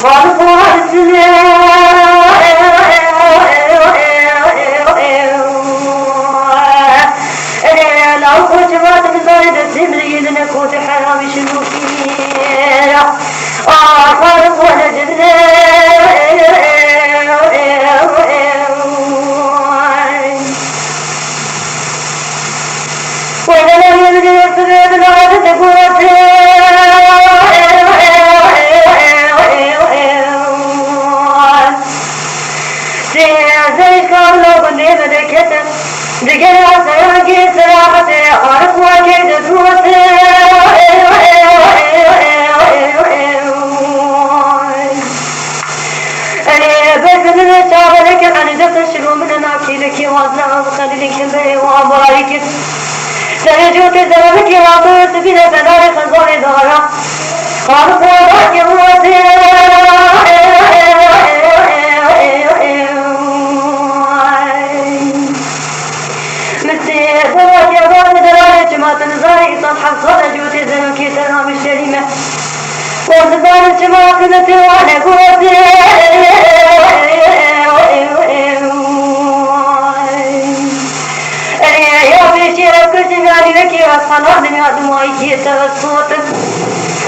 لو كنت ما تنزل الزمري لنكوت حرام شنو فيه خالق ولا وإذا لم يبدي يصبح بالعادة قوته دقنا سيرقي سراحته عارف واجد ذروته بس من الشعب لك أنا دفت الشلو من ناكي لك وازنا وخلي لك بي وابرايك سيجوت زربك وابرس بنا فنار خزار دارا عارف واجد ذروته ما تنزاري صنحك صدى جوتي زنوكي سلام الشريمة وزبان الجماعة كنتي وانا قوتي يا بيشي ربكتي ماني لكي وصحنا من هذا ما يجي الصوت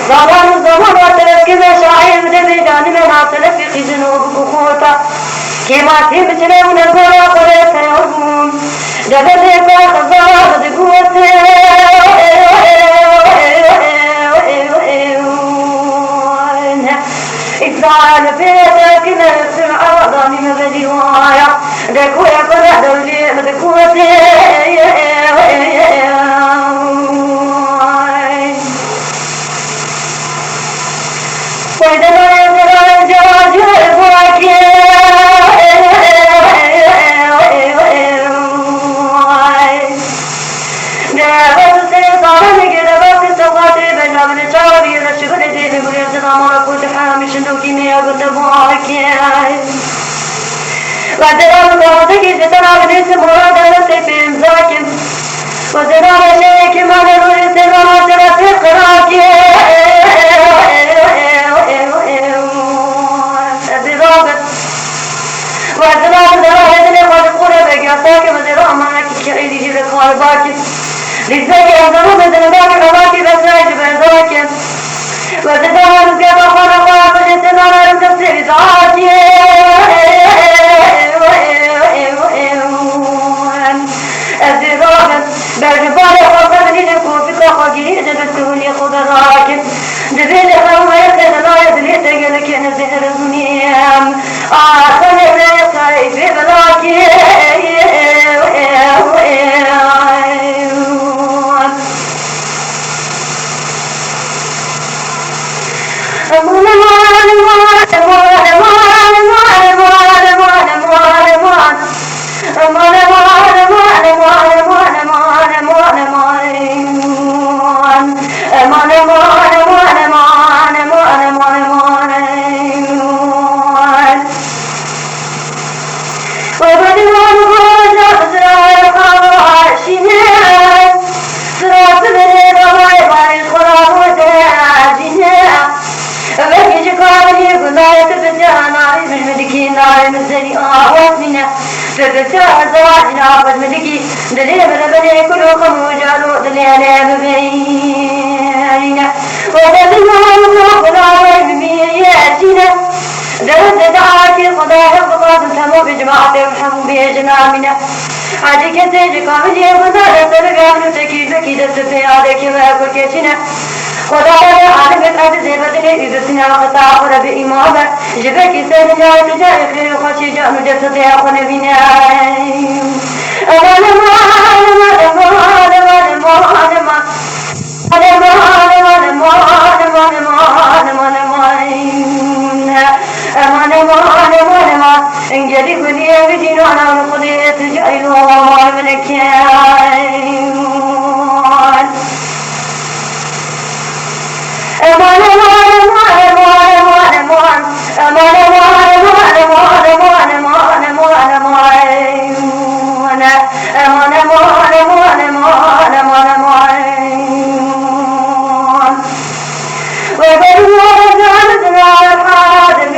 زمان واتلف كذا شاعر مدبي جاني من عطلف في جنوب بخوتا كما تبتلي من الغلا قريت يرغم جبتي فاخذها بدقوتي إفعال بيتك نفس العوضان مبدي وايا دكوية فرح دولي بدقوتي وإذا ما يزرع الجواج والفواكه وزرام قوتك سترى بنيس مرادة سيفين زاكن وزرام شيك ما نروي سرما سرى سقراك وزرام دراء يدني خالقون بقياساك وزرام معك كعيدي جبت خالباك للزكي أنظروا بدنباك أباك بسراج برداك وزرام رزقك خالقات وجسنا لم تبصر زعاك بالجبال وقد لنكون في قاقي جبتوني خضراك دبيل حرم يكن لا يدري تقلك نزهر النيام آخر لا يخايف بلاك فبتاع زواجنا قد ملكي دليل بلبني كلكم وجعلوا دليل ببيننا ودلنا ونقضنا بمياتنا درد دعاتي قضاء فقط سموا بجماعة ارحموا بجنامنا عادك تجي قامدي وزارة سرقام تكيد كيدت في عادك ما كركتنا خدايا عالمت عزيزي بدني إذا قطع رب إمامة جبك سنة جاء تجاه خير وخشي جاء مجسد يا خنبنا انجلي كني بدين وانا نقضي تجاهل وما منك وبدو زعمتنا الحاضر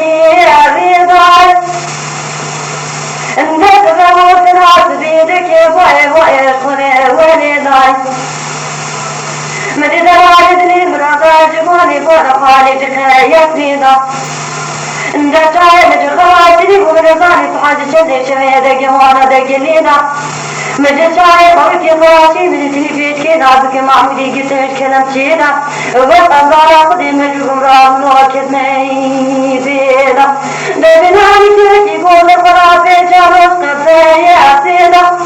انت تعالى خواتي ومرزاني تحاجة شدي شوية دقي وانا دقي لينا مجد شاي خوتي خواتي من تلفيت كينا بك معمودي قلت كلام تينا والأنظار أخذي مجرم رام نوكد ميزينا دبناني تهدي قول الخرافي جامس قفايا سينا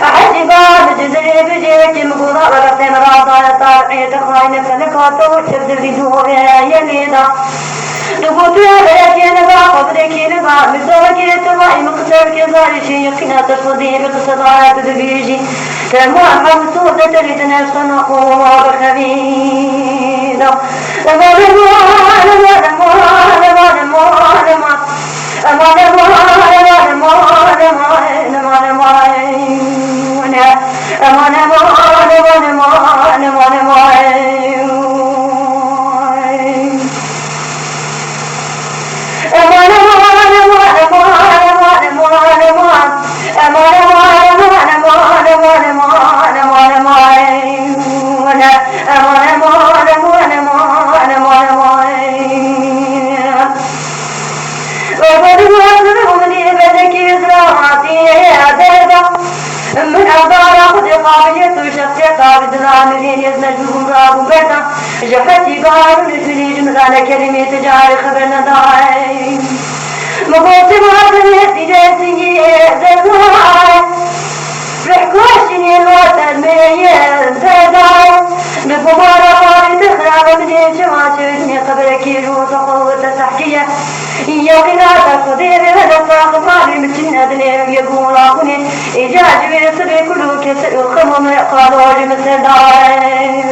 أحجي باب جزري بجيك مقوضة ولقتين راضا طالعي تخاين فلقاته وشبد بدوها يلينا نقول يا بلكي نبا قبلكي نبا مزوكي تبعي مقتلك ظالي شيخنا تفضي بقصدها تدبيجي تمام حمسوسة لتنفس نقوم بخبينا من أبار أخذ قابلية وشخصية بالعاملين يزنجهم راب بيتا جفتي قارون الفليج مغانا كلمة تجاري خبرنا داعي مقوتي مهدني سيدي زرقاي رحكوشني الوطن ميز زرقاي بفمارة قاري تخراب من شماشتني قبلك يروس قوة تحكية يقنا تقدير هذا فاقبالي مثل أدني يقول أخني إجاج بيصبي كله كسر الخمم قالوا مثل داعي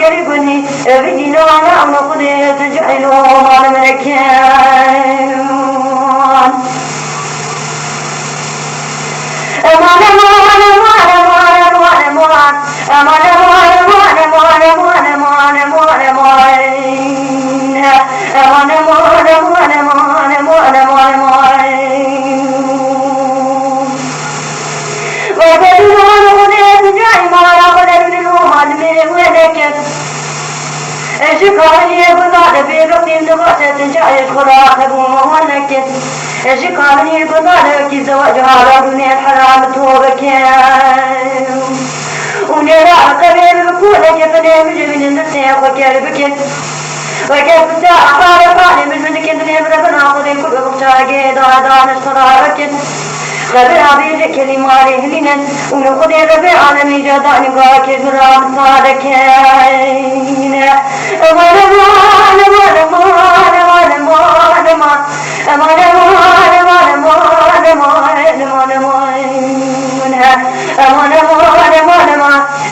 قريبني بدينا وانا نقضي تجعلوا ما ملكان شكرني بضاد في رقم نغسة جاي الخراق ومهلكت شكرني بضاد كي زوجها ربني الحرام توبك ونرى قبيل بكونك فنمج من النسيق وكربك وكيف ساعة قال من منك ذنب ربنا قضي كل مختاقي دادان اشترارك خبر عبيد كلمة رهلنا ونقضي ربي عالمي جدان قاك برام صادك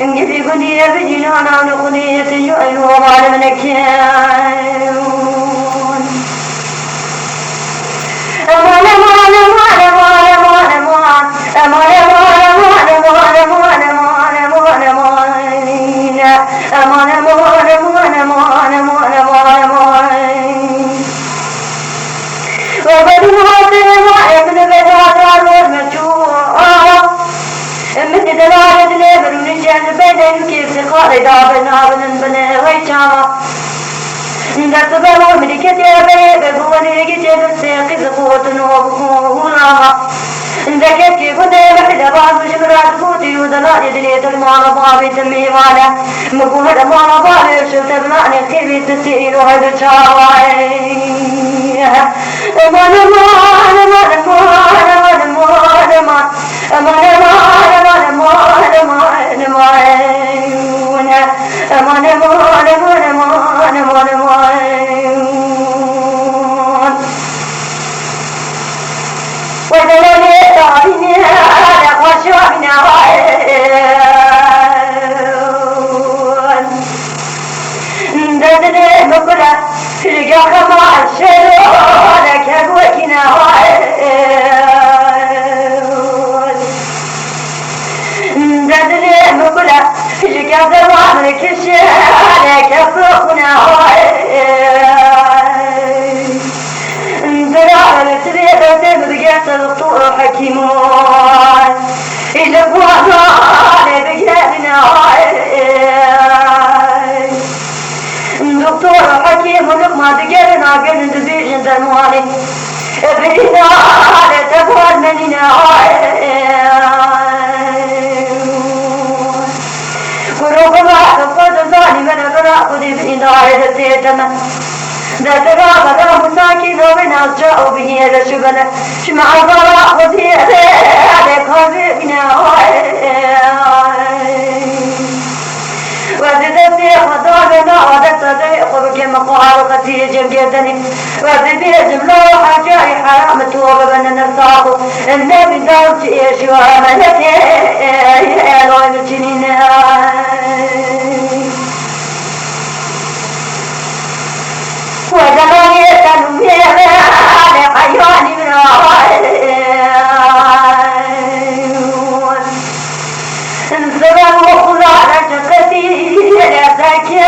انجزي قدي بجنانا ونقضي تجعل وما لم نكيان نتبعوا ملكة أبي بغني لقيت السيق قوة وغلاما ذكرت كيف دايما بعض شكرات قوتي ودلال دليت المعرضة بتمي وانا مقوهد المعرضة شفت بمعنى خيبي تسير وهذا شاوي دكتور حكيمون إذا قوانا بجاننا دكتور حكيم ما تقرنا قلن تبيجن دمواني ابننا تقوى مننا قلوبنا تقوى ظالم من أقرأ قدي بإدارة الزيتنا ذات رابطة مساكين ومن أسجاء به لشبنا شمع الضراء وزيادة عليك هزينا وزدتني خطابنا ودت بك مقارقتي جمجدني وزدي جملة حجاي حرام توبة بنا نرتاح النبي دارت إيش وعملتي لو يمتنين وزماني تنمي حيواني من الزمان وخضار جقتي يا زكي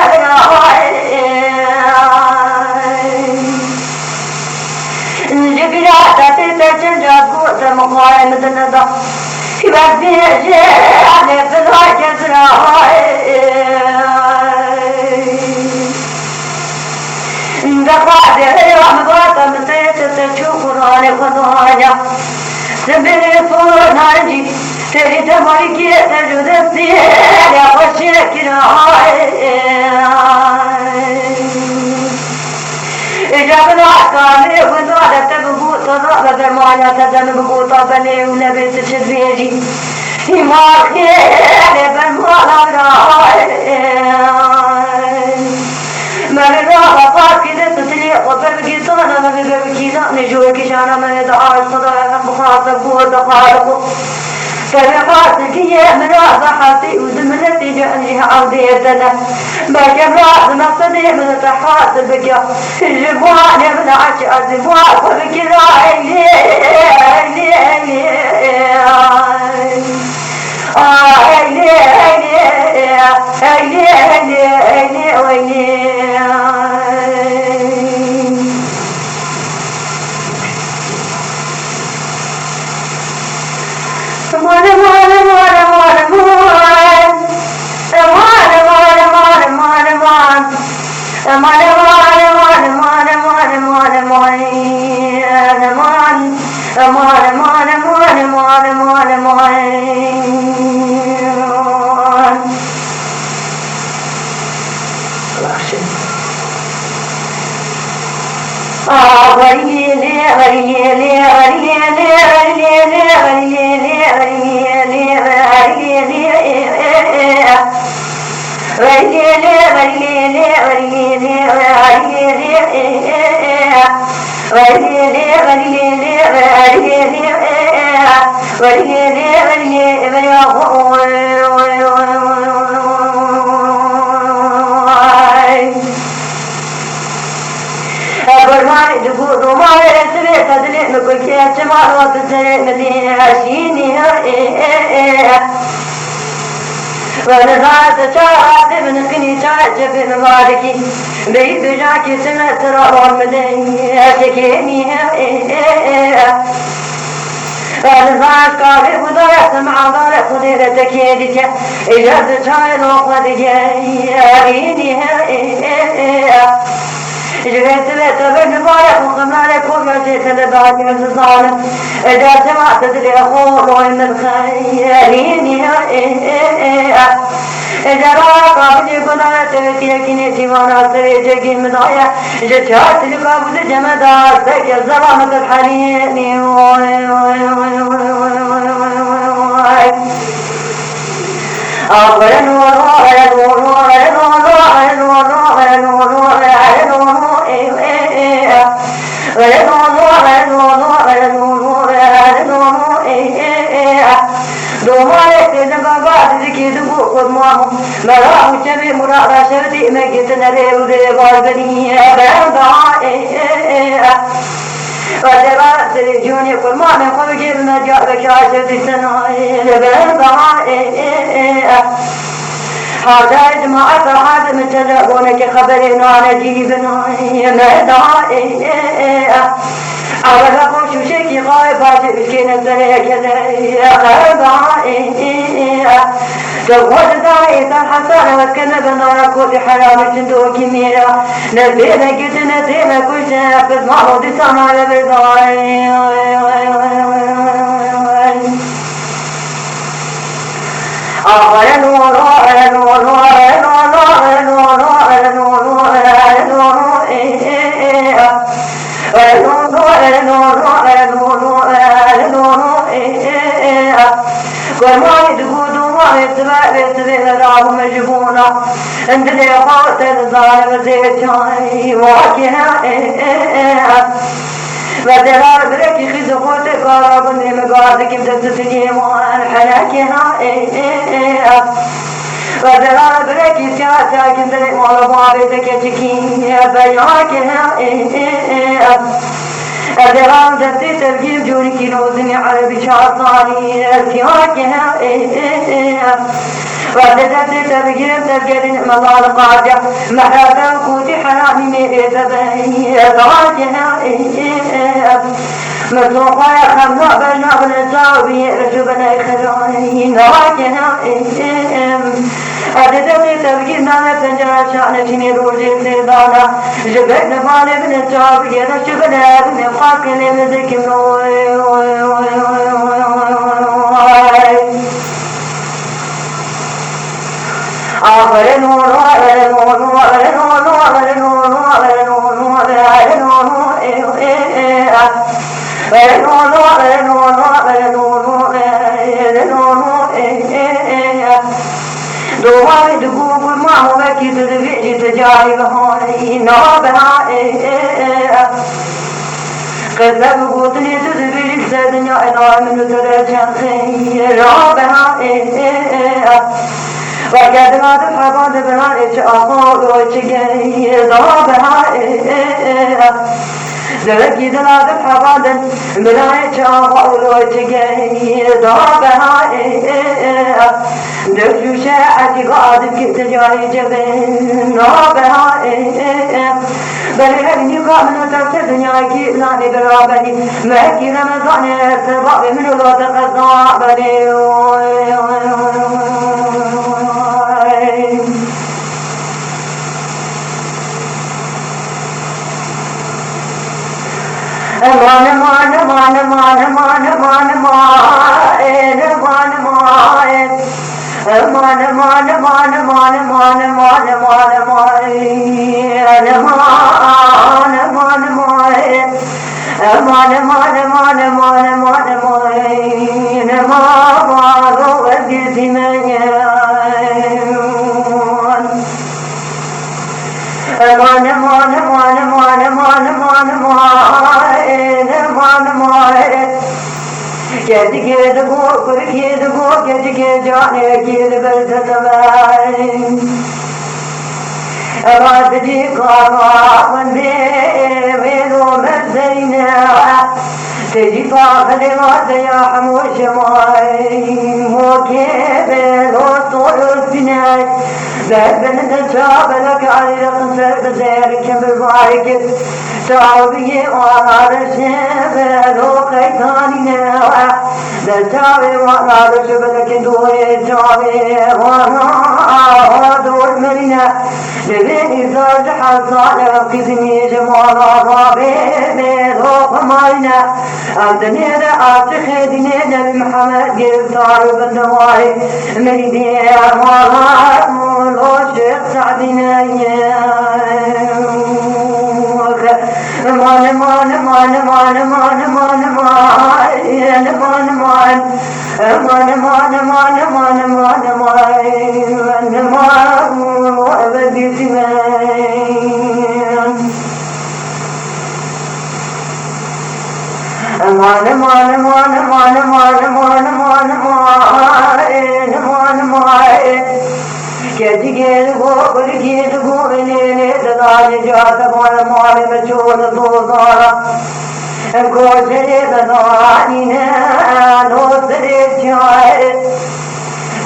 جبلات تتجنجا قوت مقايمة النضا يبدي جيالي في الواجد دقات اليوم باطا مسيت تشوف راني خضواجا سبيلي فور نارجي تريد مريكي تجد السيال يا خشيك إجابنا عقامي وزادة تبقوط ضربة برمانيا تدن بقوطة بني ونبي تشد بيجي إمار خيالي برمانا من الرابع فاكي تتليق وبرقي طانا من برقي ذاني جوك شانا من دعاء الصدايا بخاطب بود خالقه فبقاتك يا من راضحتي ودمنتي جاني عوديتنا بكم راض مقصدي من تحاصل بك جبواني من عشق زبوان فبك راعي ونزعت شعرات من قني تعجب مباركي بيد جاكي سمعت رأوان مدني أشكيني ونزعت كافي وضيعت مع ضارق خديرتك يدك إجازة شايل وقدك أريني جريت بيت بن مبارك وقمنالك ومشيت لبعد من الظالم إذا سمعت تدري أخوه وإن الخيرين إذا راك عبدي قدرت تيكيني سيوانا سريجي مضايا جتشات لقابل جمدات ذاك الزلامة الحنين أغلى نور مراه جبي مراه شردي مجتنا ريودي غالبني أبدا وجبات رجوني كل ما من قبل ما جاء بشاشة السنة أبدا هذا جماعة فرحات من تلقونك خبرنا نجيبنا مدى أولا قوش شكي غايبات بسكين الزنية كذا غايبا تقول داعي حسنا وكنا بنارك وفي حرام الجندو كميرا نبينا قد نتينا كل شيء بس ما هو دي سمع لبرضاي مجبونا عندنا قاتل الظالم زيتاي واكنا ودرار بركي خذ قوتك قرابني مقاعدك بدتتني وان حناكنا ودرار بركي سياسة كندري مولبا بيتك تكين بياكنا ودرار دفتي تبجيب جوني كيلوزني عربي شاطاني سياكنا وددت تبجيب تبجيب مضال قاجة محرابا كوتي حرامي ميري تبهي ضواجنا مسوقا يا خمنا بنا بنتاوي رجبنا يخراني نواجنا وددت تبجيب ما تنجر شأن جني روجي سيدانا جبنا بالي بنتاوي رجبنا بنفاق لمزك منوي دواري دقوق ما هو بكي تدفعي تجاري بهوني نوبها قذب قوتني تدفعي السدنيا إنا من ترجع خير نوبها وقد ما تفحبان بها إشعاقات وإشقاي ضربها ذلك لا تفحبان بها إشعاقات وإشقاي ضربها دفع شاعتي قادك تجاري جبين ضربها بل هبني قامنا ترتدني أكيد لاني برابني مهكي رمضاني ارتباط من الله تقضى بني رادجي قرار من بين ومزينا تجي فاخذ راد يا حموش ماي موكيب وطول السناي ذهب نتشاب لك على القصر بزيرك بالبارك تعوبي وعلى الشيب ذوقي ثاني دتاوي وعلى شبلك دوي جاوي وانا دور مرينا لبيني زاد حصال قسمي جمال رابي ذوق ماينا عندني رأس خدني نبي محمد قرطار بندواي مريدي أمالها مولو شيخ سعدنا مان مان مان مان مان مان مان مان مان مان مان مان مان مان وأبدي زمان مان مان مان مان مان مان مان مان كذي كذبوا كذي كذبوا مني تداني جات مال مال مجول دوزارا كوشري تداني نوسري جاي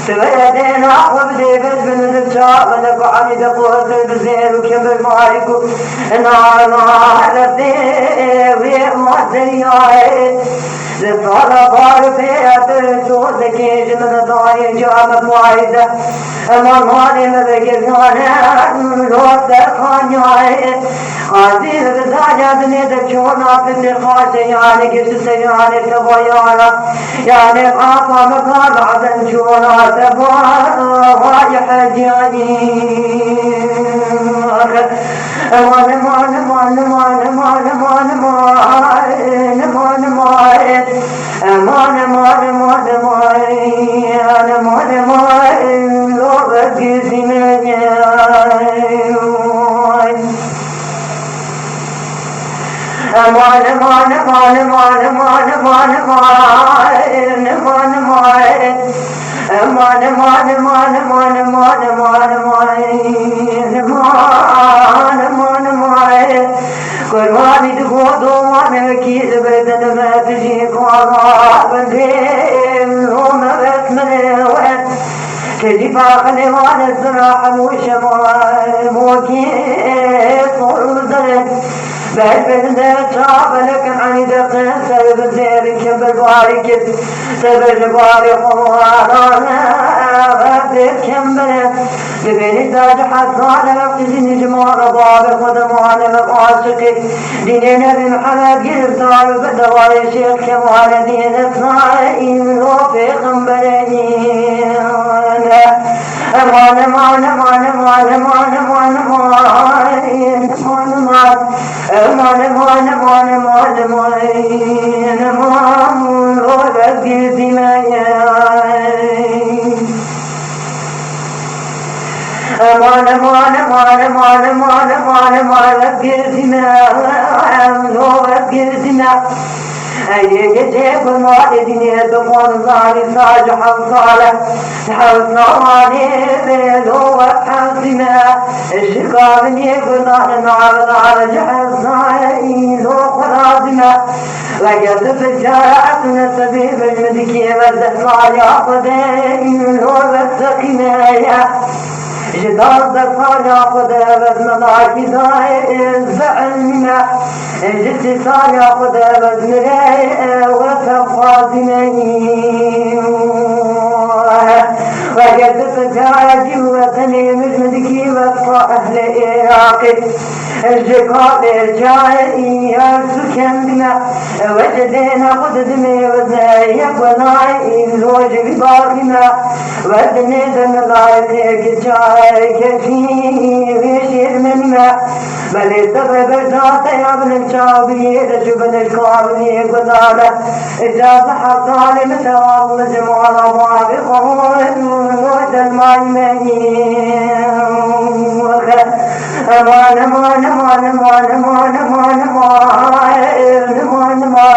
تبيدينا وبدي بزبن الجاب لك عمي دقوة البزير وكبر مالكو نار الدي ومعزيائي للطلبار في أدرسو ذكي جمد ضاي جامك وايدة مالي مبقرنا لوت خانيائي قاسي بزاجة دنيا جونا في الخاصة يعني قصة يعني تبويانا يعني قاطع مقال عدن جونا تبويا حجاني قرباني تقودوا وانا كيس بدن ما تجيك وغاب الدين وما بسمن وين تجيب اخلي وانا الزراحة وشمال موكيس والزرق بعد بدن تشاف لك عن دقن سبب الزير كبر بارك سبب بارك وانا غادر كمبر دبيني تاج حصان لفتزين جمال بابك ودموان مقاسك دين نبي محمد قرطان بدوار شيخ كمال دين اسماعيل وفي خنبرين امان امان امان امان امان امان امان امان امان امان امان امان امان ولد امان امان امان امان امان امان امان قرزنا يجيب المال دنيا دفون ظالي صالح صالح حصاني بيدو وحسنا الشقاب يقضى نعرض على جحصاني وخرازنا لقد فجاءتنا سبيب المدكي والزحصال يأخذين وبسقنا جدار دفار ياخذ بس مضاعي داي زعلنا جدي صار ياخذ بس مراي وتفاضني وقد فجاء جوتني مدكي وفا أهل إراقي الجقاب الجاي سكن بنا وجدنا قدمي وزيك وناي الوجه بباقنا ودني دم ضايتك جاي كفي بشير منا بل السبب ذات يا ابن الشعبي رجبن الكامل قدانا إجاز حصال متواضع جمال أبواب وجد المعلمين امان امان امان امان امان امان امان امان امان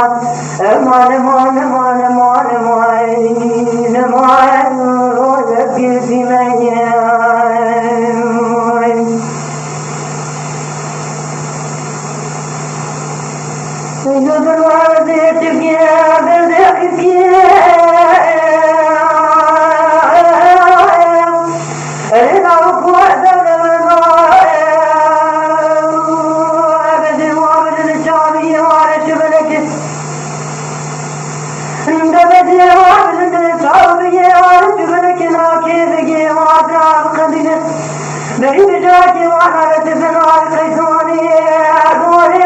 امان امان امان امان امان وذكر بمن يجد الوالد يتقيا بالذكر بعيد جاكي وحرت بنار قيسوني أدوري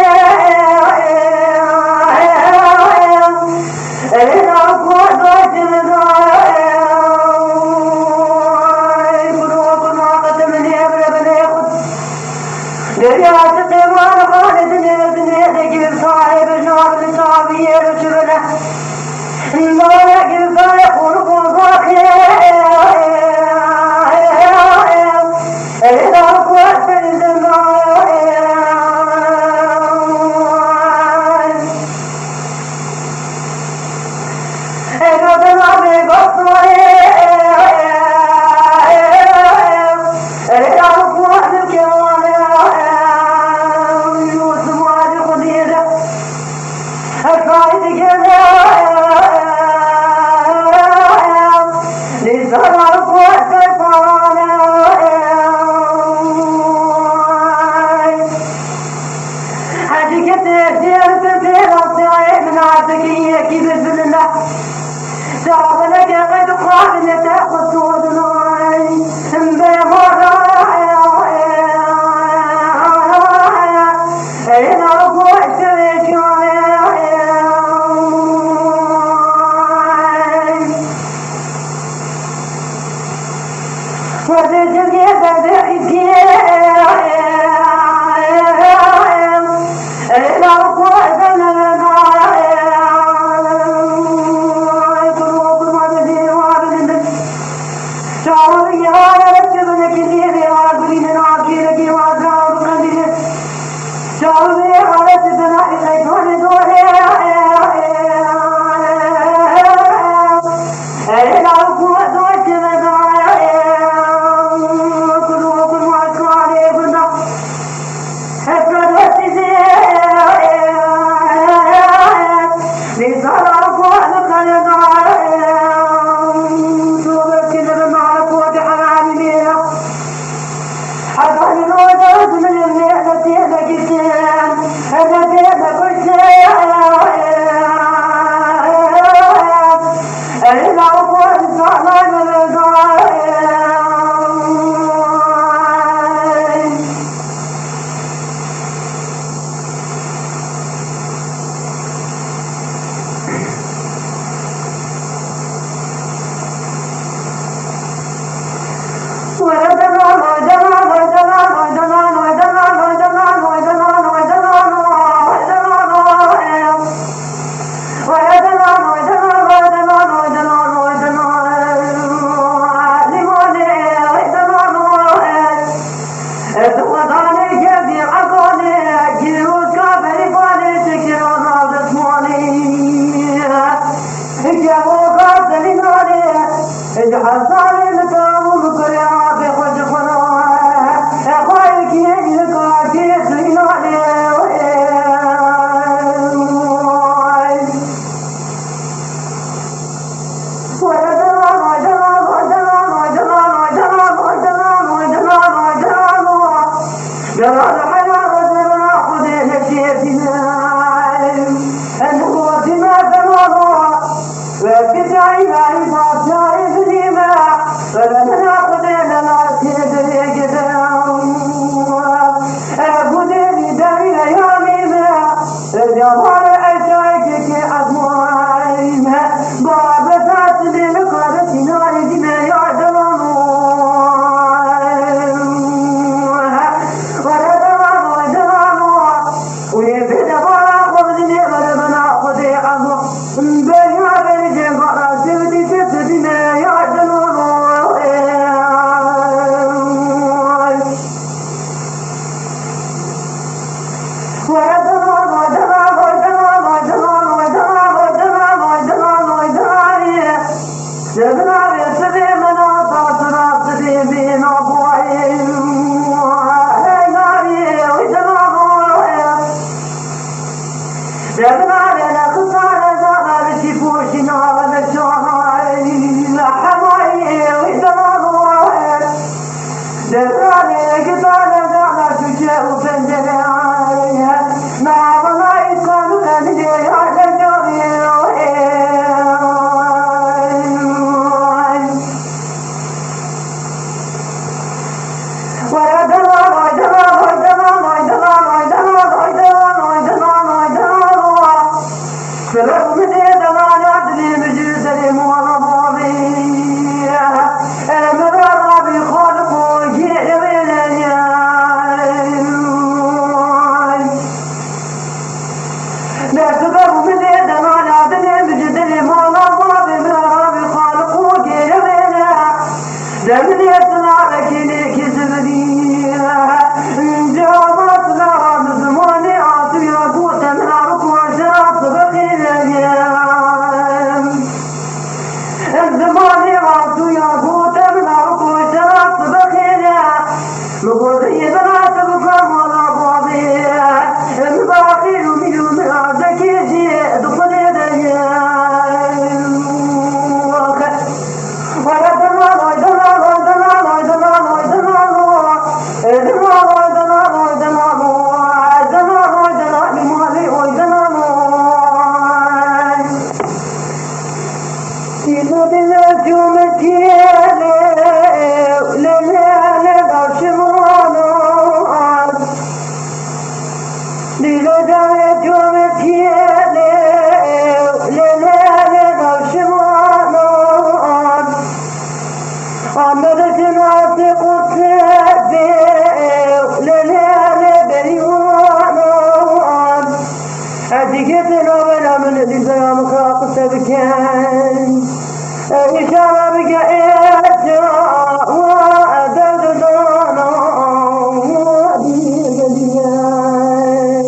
إذا أقوى ذات الغاية قلوب ناقة من يبرى بنيخد دريات قيمان خالد نيزني ذكر صاحب النار لصابي رجبنا نورك الفايق ونقول ضاخي إذا أقوى بالزمان إذا ضرب بصري إذا أقوى بالكوان يوسف وادي خديجة الفايد كذا لسنا تعبلك قد قابل تأخذ صودناي بمرة إن ربوت Tino dina jume tiene, le darshimano. Tino dina jume tiene, le darshimano. Amr tinasi qutbe, le beriyano. أتيكتنا ولا من الإنسان مخاطب تبكين إشارة بك إرجاء وأدد دانا وأديك ديان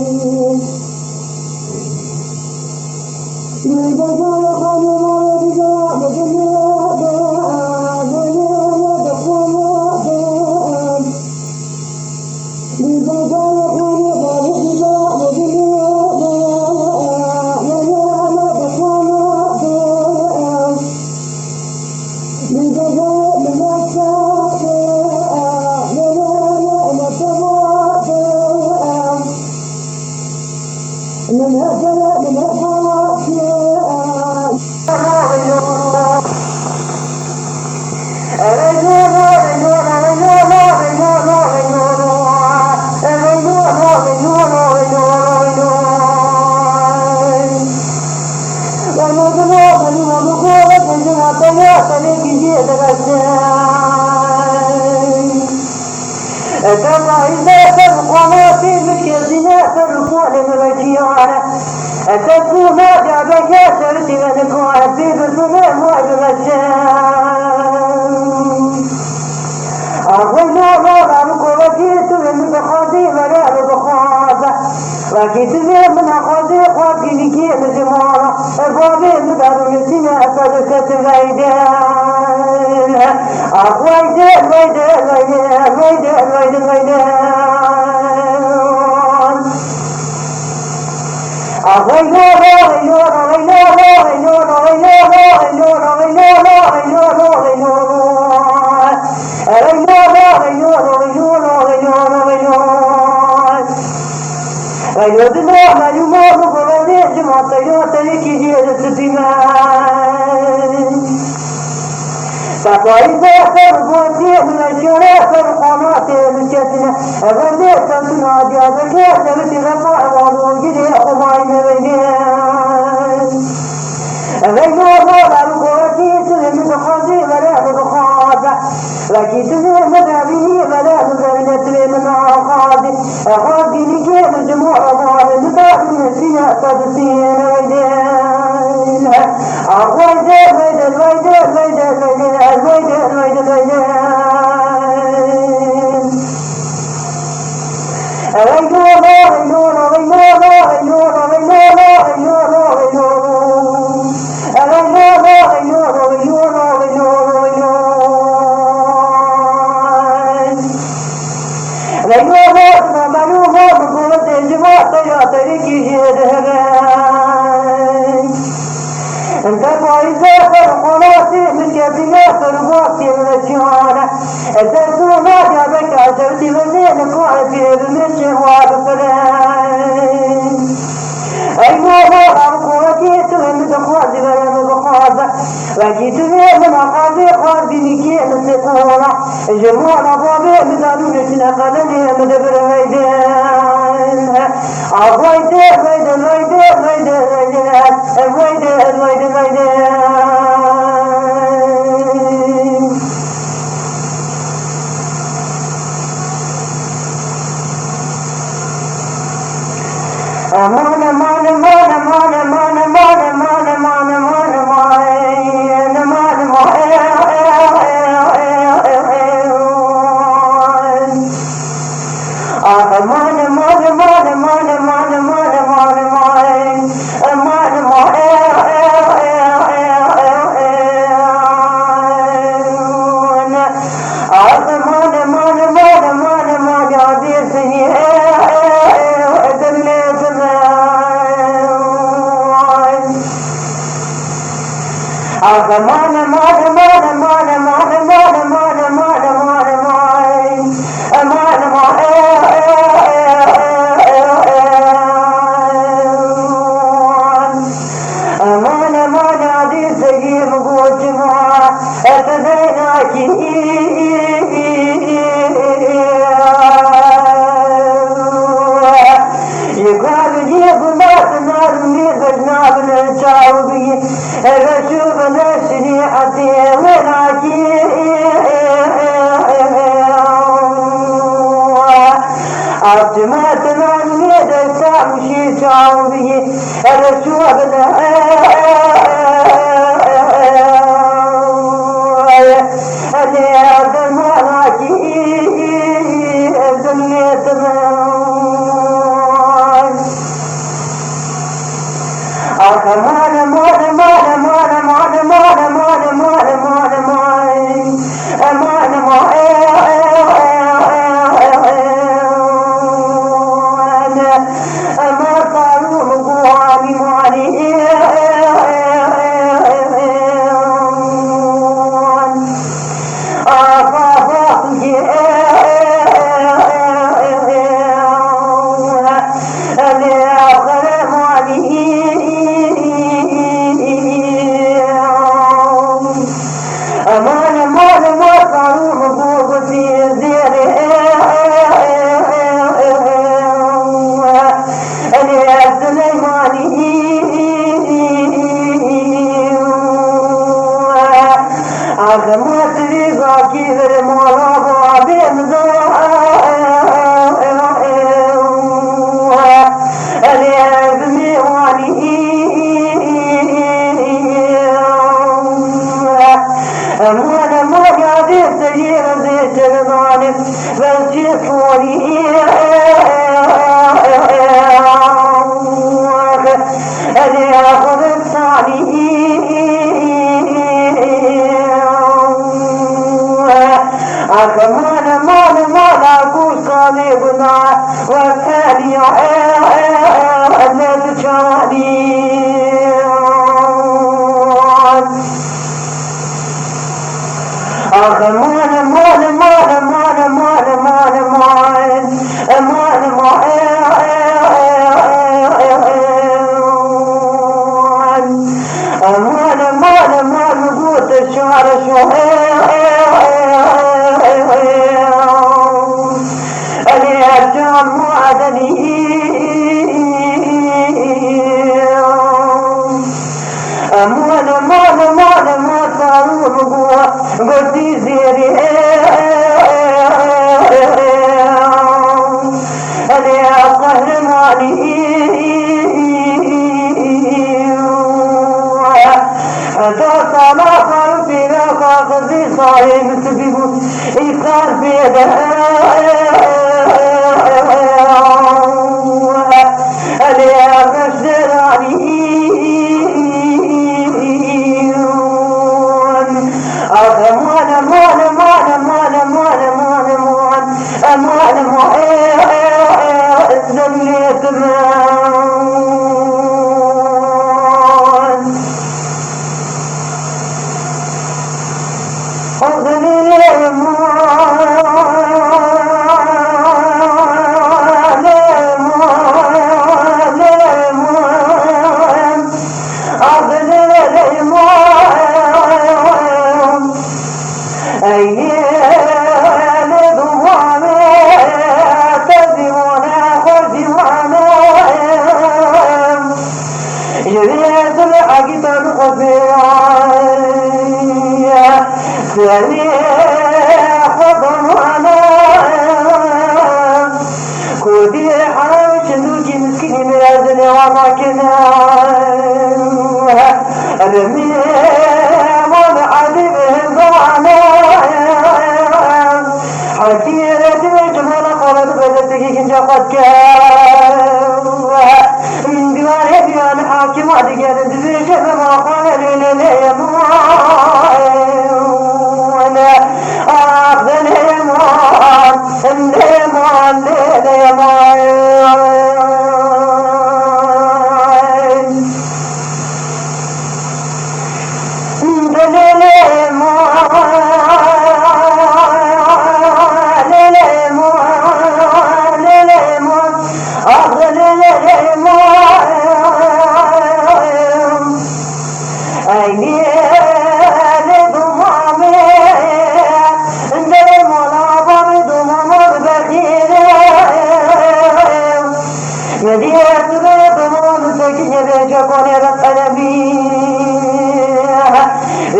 يبقى يخاني ما يبقى بجنة تكون جابك سرتي من قوتي بسمع وجبتشان أقول لا قوتي من بخاطي ولا بخاطة وكيت من خاطي خاطي لكي الجمارة أقوى من دار السنة صدقة غيدان أقوى غيدان فإذا فرقوا من الشراء فرقانات الكتنة أغنيت تنسنا جابك سبت رفع والوجد أخبائي مبينين أغنيت الله القوتي سلم بخاطي ولا بخاطة لكي تزيل مذابيني ولا مذابينة من أخاطي أخاطي لكي الجموع الله المتاح من السنة تدسين ويدين أخويد أنت فايزة فرقناتي من كبيرة فرقاتي من الشهارة أتسوى ما جابك عزوتي وزين قوتي بمشي وابفرين أيها قوتي تهم بخاطي ولا بخاطة وجيت من أخاطي خاطي نكي السطورة جمعنا بابي مدارون سنقلني مدبر ويدين أخويت أتديناك يقال جيب ما تنالني بجناب الشعوبي بشوف نفسي حتى ولكن عبد ما تنالني دسا مشي شعوبي بشوف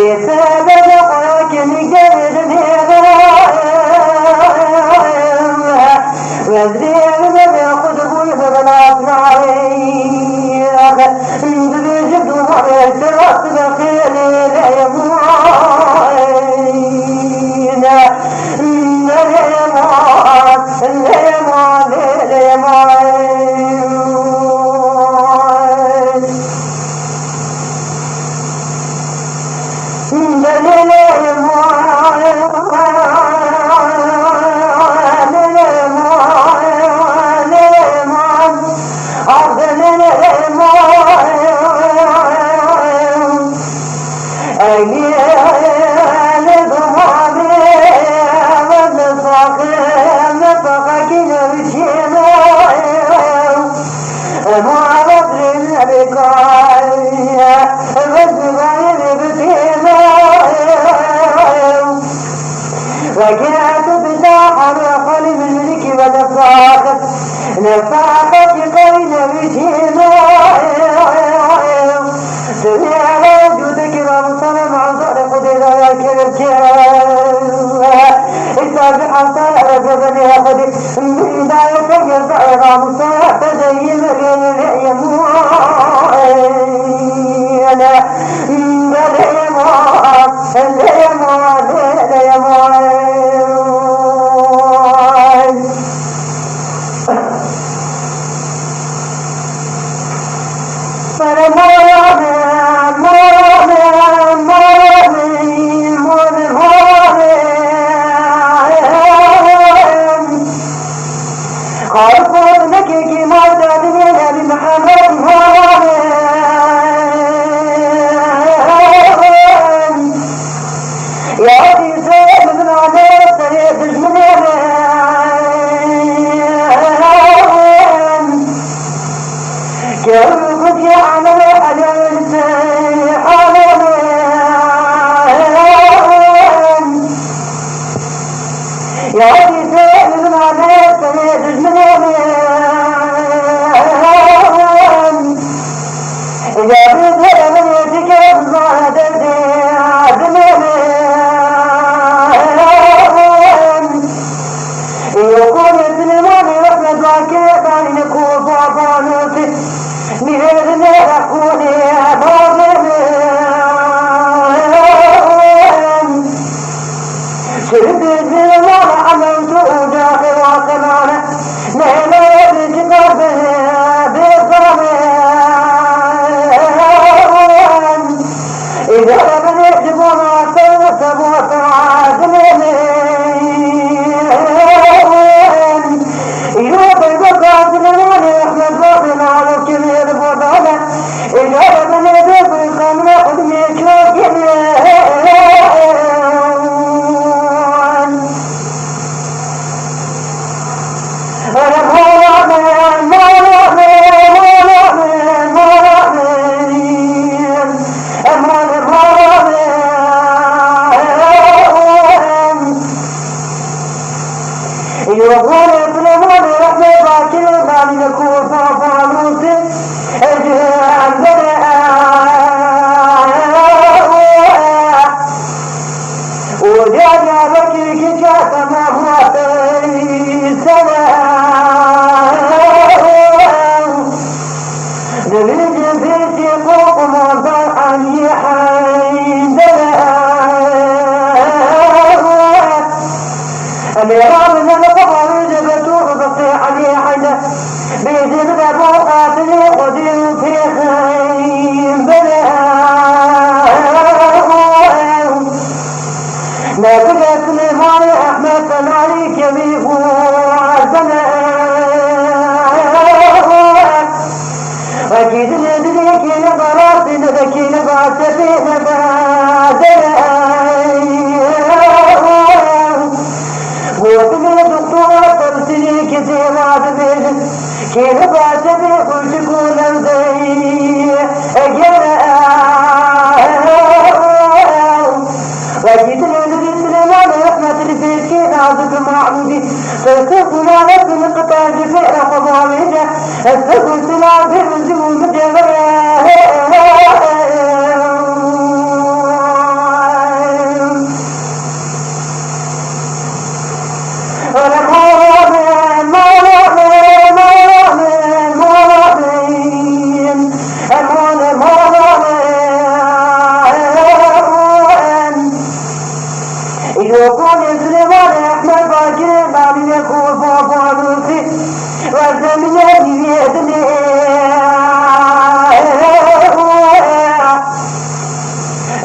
بسبب قولك نقدر وزير بياخد ابوي ببنات نعيق بيجد ومرت راس بخيلي ليموين وجاءت بساحر خالد الملك ونفاقت نفاقت قين بجينا سمع وجودك ومصنع عن قدر السابع صار بني أخذ من بداية يرفع مصنع تزين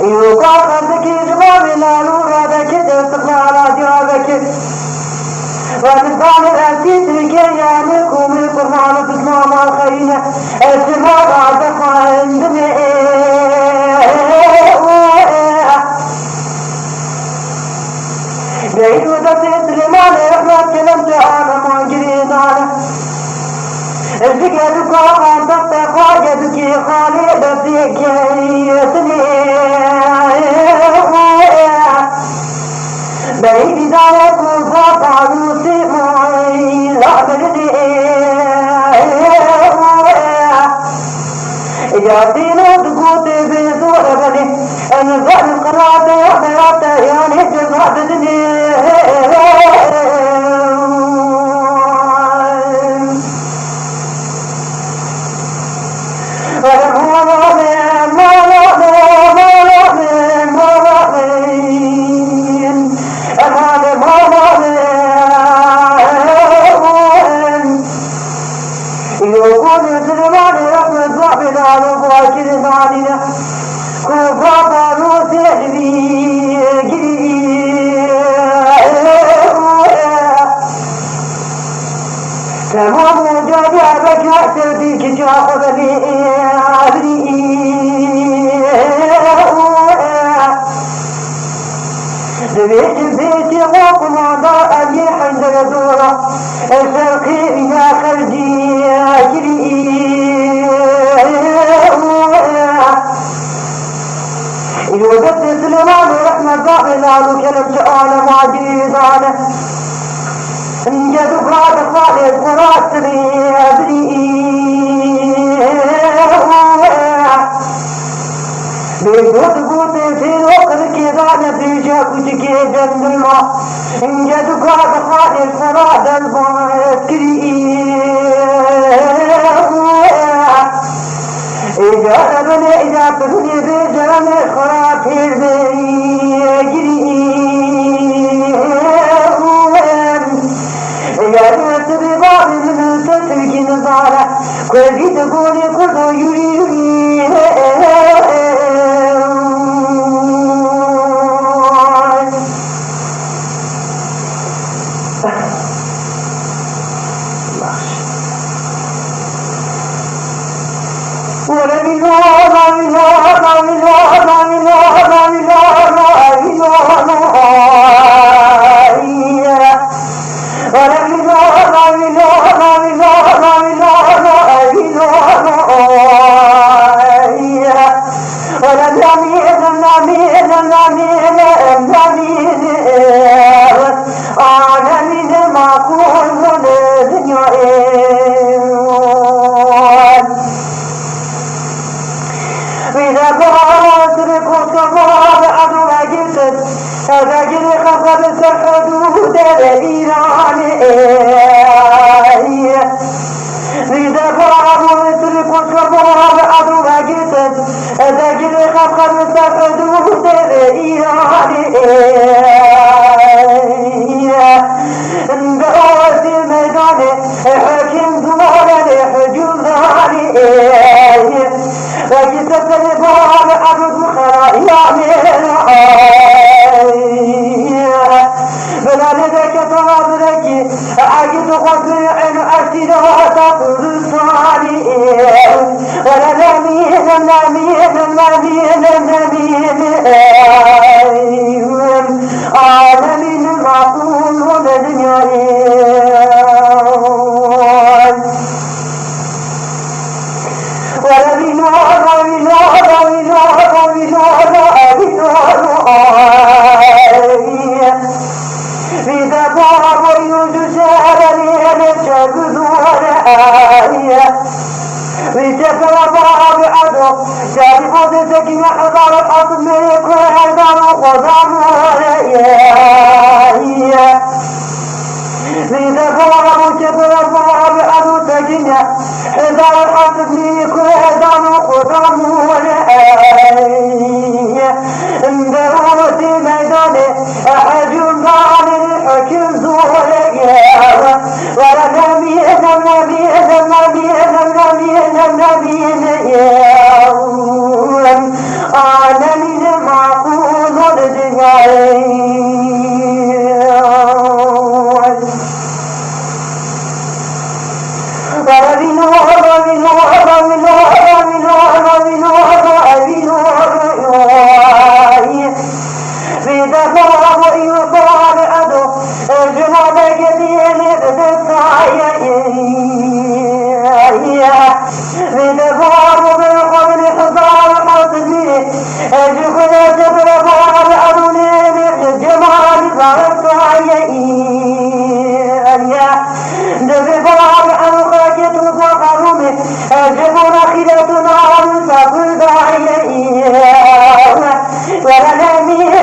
يقاطعك جمال الأولادك استقلال ديارك ونبان الأسيد لكيانكم القرآن تسمع ما خينا اسمع بعدك عندنا بعيد وتسيد لما نحن كلمت أنا ما جريد أنا الفكرة قام تقطع يدك خالد فيك يسني بعيد ذلك وفاق يوسفي لا بلدي يا دين تقوت بزور بني انزل القرات وحيات يعني جزاد دني تمام جابك أحسدك جاخذني دبيت البيت وقم ضاء حين دورة الفقير يا خلدي يوجد سلمان ورحمة ضاء كلام سؤال ما جريد عنه جد فراد خالد وراسلي أبري بيقول قوت في الوقت كذا نتيجة كتكي جنب الماء جد فراد خالد فراد البكري إذا تبني بجرم خرافير بيجري يا تبغى من تسلك نظارة كل تقولي كل يريد النبي يا أنا من بدفار بالقبل حصار حصدي أجخنا سفر فار أروني بالجمال فارقايا دفار حلقاك تفقرمي أجخنا خلتنا عمسك داعيا ولنبين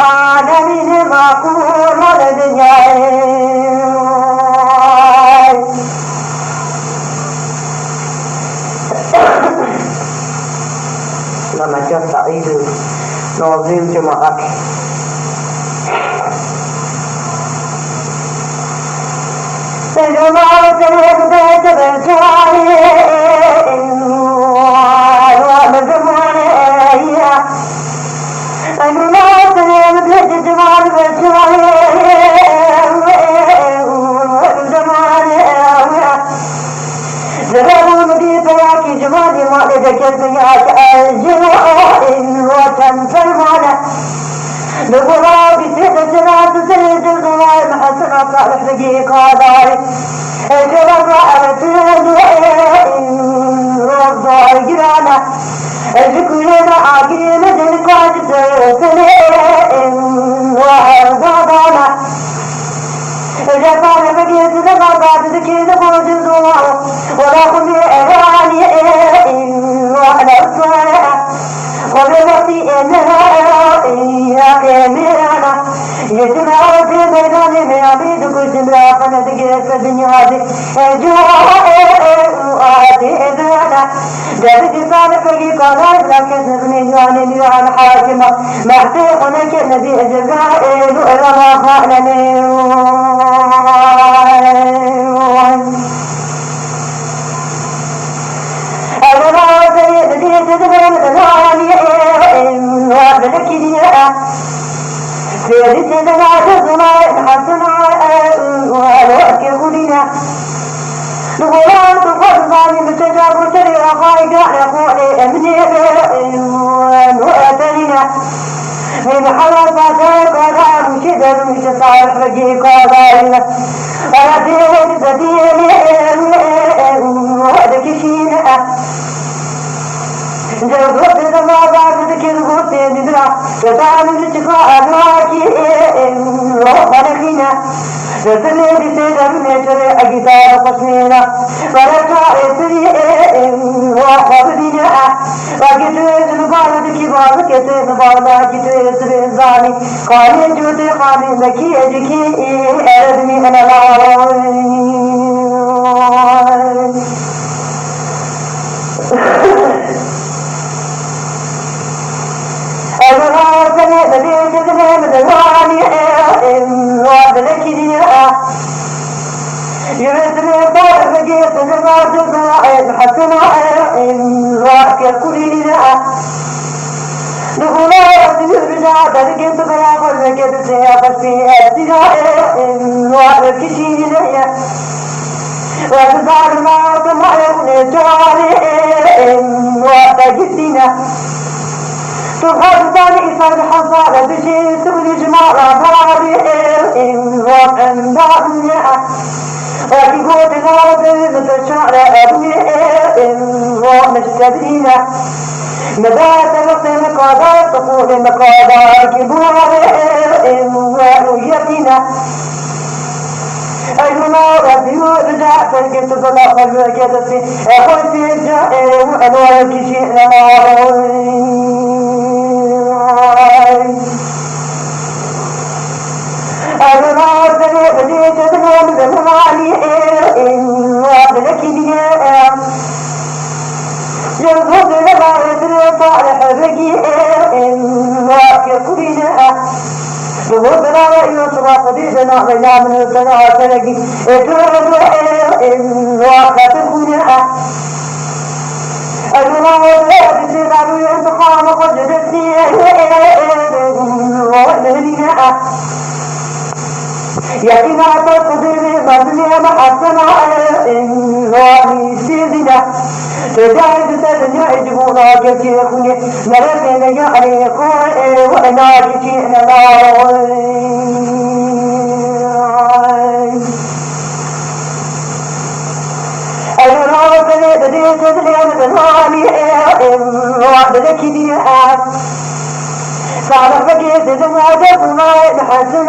عالمين معقول والدنيا لما جاء سعيد نظيم جماعك سجمعت الهبدة بالجاهين والمزمونية سجمعت الهبدة جمال بالجاهين والمزمونية زرعوا مدير بياكي جمالي مالك الدنياك الجوائن وتنفى المعنى بغراب سيدتنا تسيد الغوائم حسنا صالح دقيقة داري جرب رأبتين وإن رضا جرانا ذكرنا عقيم دلقاج سنين وهرضانا جفان بقيت لما بعد ذكي نبوج الزوار ولا قمي إعاني وأنا الصالح وبوقتي إنها يا كاميرانا يجمع في ميدان من عبيد كل جملة فنتقيت في الدنيا دي جواتي إذانا جابت صالح بقي قرار لكن نبني جواني ليوان حاكمة محتيقنا كنبي جزائل وإلى ما خانني سيدنا تزمع حسنا والوقت غدنا نقولان تفضل بتجاب سريع خايقا نقول امني وأتلنا من حرب تقرأ مشدر مش صالح رقيقا ضالنا أردين بديني وهدك شينا جربت لما بعد ذكر قلت بدرا تتعامل الشفاء أدراكي وخلقنا تسلي بسيدة من يشري أجسار قسمينا فرجع إسري وخبرنا وكتويت مبارد كبار كتويت مبارد كتويت بإنساني قاني جوتي قاني لكي أجكي أردني أنا لا يرسل بار بقيت نبات الضائع حسنا راك كلنا نقول رجع تلقيت بلاغ لقيت سيابة في ابتداء وكشينا وتزار ما تمعين جاري وتجدنا تبحث ثاني إفاد حصار بشي تبني جمال باري وأن دعنا وفي قوة الأرض متشعر أبني ومجتبينا نبات رقم مقادار تقول مقادار كبار ورؤيتنا أجمع ربي بدأ فلقيت طلاق الوكادة أخوتي جائر وأنا كشيء أنا ما أرسل بديت أدنى من المالي وأبنك دياء يرغب لما يدري طالح بقي وأكي كلنا وبنا ويسرى قديسنا غينا من السنة سنقي اترد وأكت الغناء أجنا وزاد سيدان ينتقام قد جدتني وأهلنا يقين تقدر مبني محسن وعلي سيدنا تجاهد تدنيا يجبونا كي يكوني ملكنا يعني يكون وأنا كينا أنا رأيت بديت تدريان بنواني وعدك ديها فعلا بقيت دمع دمع محسن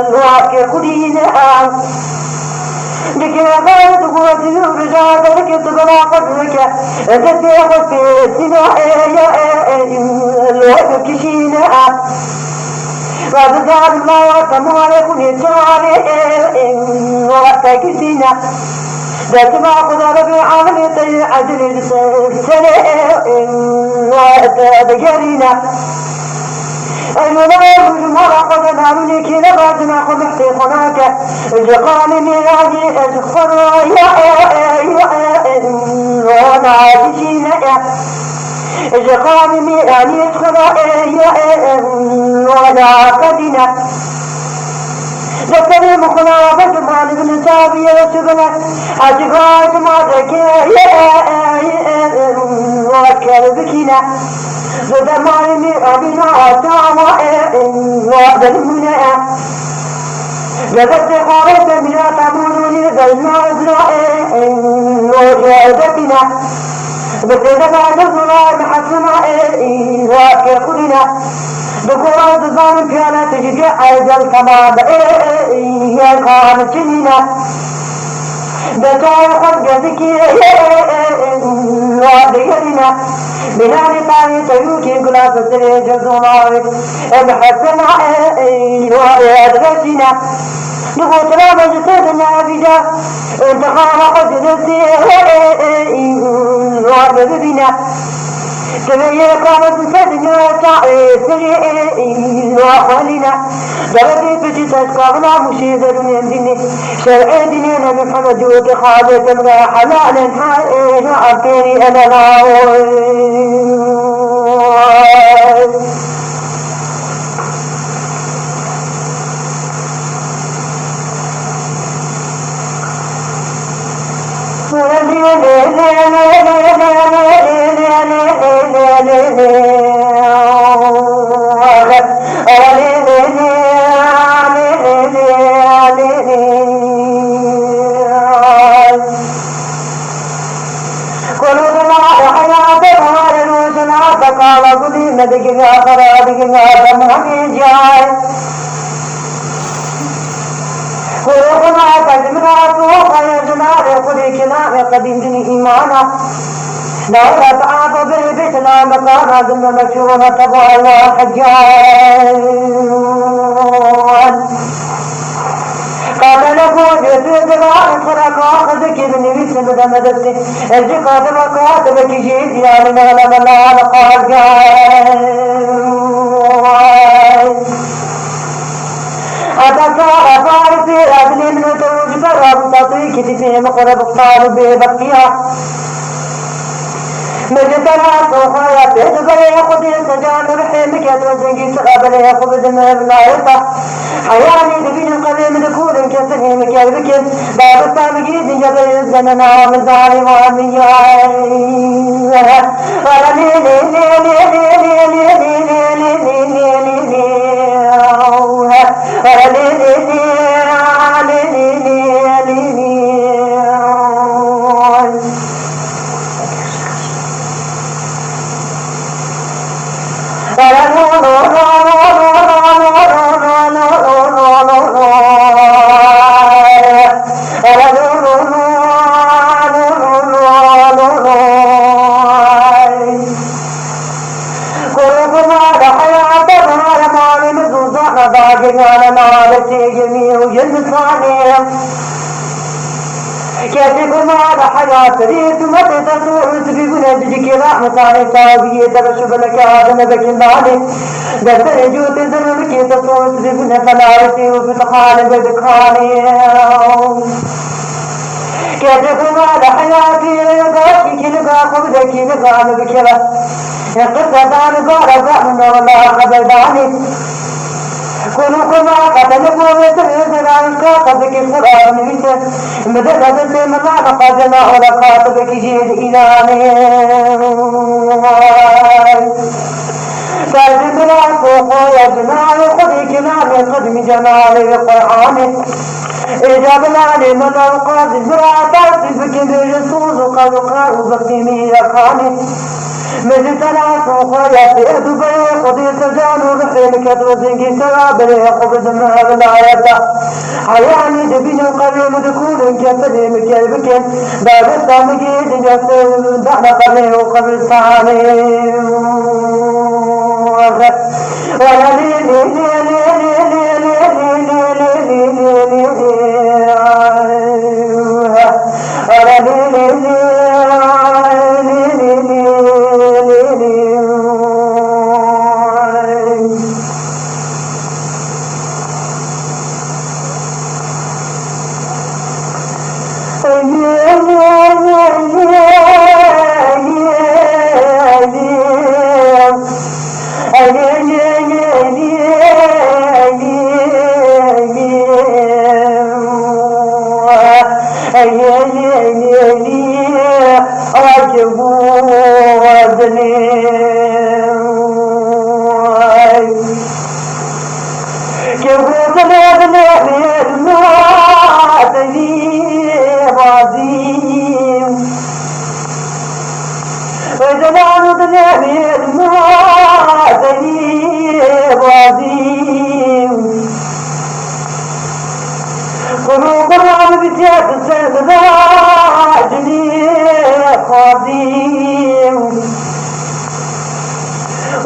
الواقع كلنا لكن أغاد قوتي ورجعت لك تبنى قدرك أدتي أخذتي سناء الواقع كشينا بعد ذلك ما وقتموا عليكم يجعل وقتا كسينا ذات ما قدر بعملية عدل السنة وقتا بجرينا المنام المرأة قد نعمل كي نبعدنا خمحتي خناك جقال ميراجي أجخر وانا عاجشين جقال ميراجي أجخر وانا عاقدنا ذكري مخنا بجمال ابن تابي وسبنا أجغاد ما ذكي وكر بكنا ودمار أبنا أتاما وأدلمنا لذلك قارت من أتمنوني ذلنا إزرائيل وجاءتنا بسيدنا نزلنا بحسنا وكيقولنا بقرآن الظالم كانت تجي عجل كما هي كانت جنينا بتاع خلق ذكي وبيرنا بناني طاري تيوكي قلاس السريج الزمارك بحسنا وأدرسنا نقول لا مجسدنا بجا انتقام قد نسي وبذبنا سمعي قامت سدنا سريع وأخوالنا درجي بجسد قابنا مشيدة من ديني شرعي دينينا محمد وتخابة حلالا حائل عبتيني أنا لاول قال قدي مدقنا خرابقنا فمهمي جاي قلوبنا قدمنا سوق يجنا قدي كلام قديم إيمانا دولة تعاف بيتنا مكانا ذم مشورنا تبع الله حجان قال لكم جسد دعاء خلق أخذك من مثل مدمدتي أجي قادم قاتلك جيد يعني نغلب الله لقال أتساء فارسي أبني من توج فرب تطيك تفي مقرب الطالب ببقيها مجدنا صوفايا تجبر يأخذ سجان رحمك يتوزنك سقابل يأخذ دمه بلايطة حياني دبين القديم دكور كسرهم كالبكر باب الطابقين جبل الزننا ومن ظالم ومن تيجمي وجنة ثانية كاتب ما حياة تريد ما تدور تبيبنا بجيك رحمة عليك تابي تبشر لك هذا نبك النادي دفتر جوت زمنك تطور تبيبنا فلارتي وفي الخال بدخاني كاتب ما حياتي باكي كنقا قبلك نقا نبكلا قصة دان بارك من الله خبرداني كلكم قتلكم ويتريدنا الكاتبك القرآن نبيته مدد هدلت من قدنا ولا كاتبك جيد إلاني كاتبنا فوق يا جمال خذي كلام قدم جمال القرآن إجابنا لمن القادر براتات بكبير الصوز قد قاروا بقيمي يقاني مجتنا فوق يا سيد بي قضي سجان ورحيل كدو زنقي سرابي قبض من الآيات حياني جبين قريم دكون كفدي مكيبك باب السامقي جسر دعنا قريم وقبل ثاني ولا لي لي لي لي لي لي لي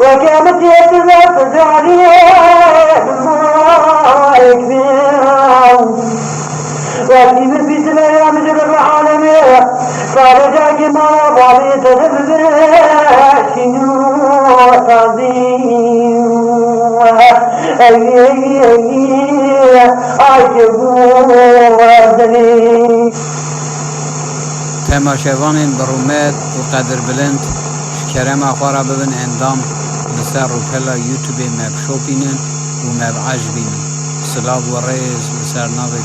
وكانت يتذكر عليه وفي مثل سماء مجر العالمين فرجع جمال بعضي تذبذب شنو تعظيم تماشاوان برومات وقدر بلند شكرم اخوارا ببن اندام لسر روپلا يوتيوب ماب شوبينن وماب عجبينن سلاو ورئيس لسر ناوي